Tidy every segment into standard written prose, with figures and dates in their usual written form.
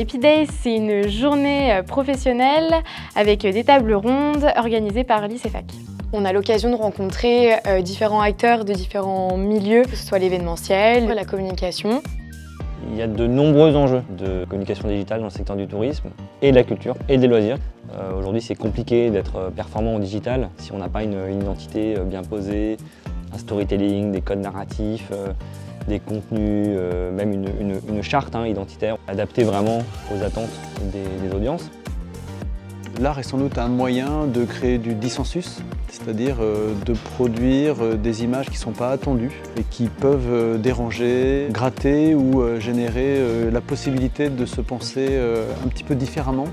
Happy Days, c'est une journée professionnelle avec des tables rondes organisées par l'ICEFAC. On a l'occasion de rencontrer différents acteurs de différents milieux, que ce soit l'événementiel, la communication. Il y a de nombreux enjeux de communication digitale dans le secteur du tourisme et de la culture et des loisirs. Aujourd'hui, c'est compliqué d'être performant au digital si on n'a pas une identité bien posée, un storytelling, des codes narratifs, des contenus, même une charte identitaire adaptée vraiment aux attentes des audiences. L'art est sans doute un moyen de créer du dissensus, c'est-à-dire de produire des images qui ne sont pas attendues et qui peuvent déranger, gratter ou générer la possibilité de se penser un petit peu différemment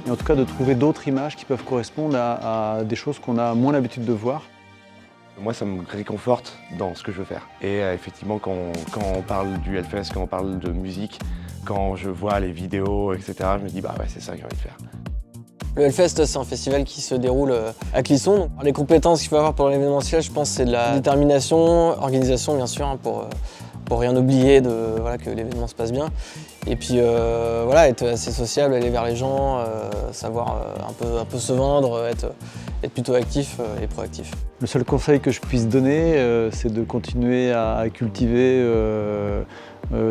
et en tout cas de trouver d'autres images qui peuvent correspondre à des choses qu'on a moins l'habitude de voir. Moi, ça me réconforte dans ce que je veux faire. Et effectivement, quand on parle du Hellfest, quand on parle de musique, quand je vois les vidéos, etc., je me dis bah ouais, c'est ça que j'ai envie de faire. Le Hellfest, c'est un festival qui se déroule à Clisson. Les compétences qu'il faut avoir pour l'événementiel, je pense, c'est de la détermination, organisation bien sûr, pour rien oublier, que l'événement se passe bien. Et puis être assez sociable, aller vers les gens, savoir un peu se vendre, être plutôt actif et proactif. Le seul conseil que je puisse donner, c'est de continuer à cultiver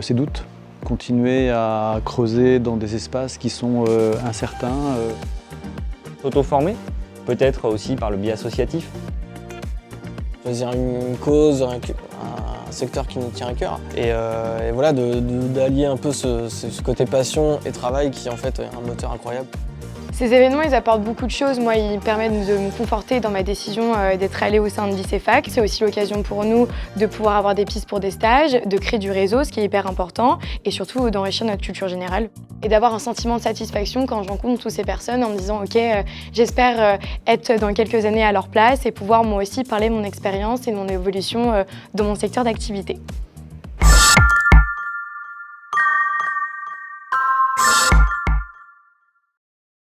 ses doutes, continuer à creuser dans des espaces qui sont incertains. S'auto-former, peut-être aussi par le biais associatif. Choisir une cause, un secteur qui nous tient à cœur et d'allier un peu ce côté passion et travail qui en fait est un moteur incroyable. Ces événements, ils apportent beaucoup de choses. Moi, ils permettent de me conforter dans ma décision d'être allée au sein de l'ICEFAC. C'est aussi l'occasion pour nous de pouvoir avoir des pistes pour des stages, de créer du réseau, ce qui est hyper important, et surtout d'enrichir notre culture générale. Et d'avoir un sentiment de satisfaction quand je rencontre toutes ces personnes en me disant « Ok, j'espère être dans quelques années à leur place et pouvoir moi aussi parler de mon expérience et de mon évolution dans mon secteur d'activité ».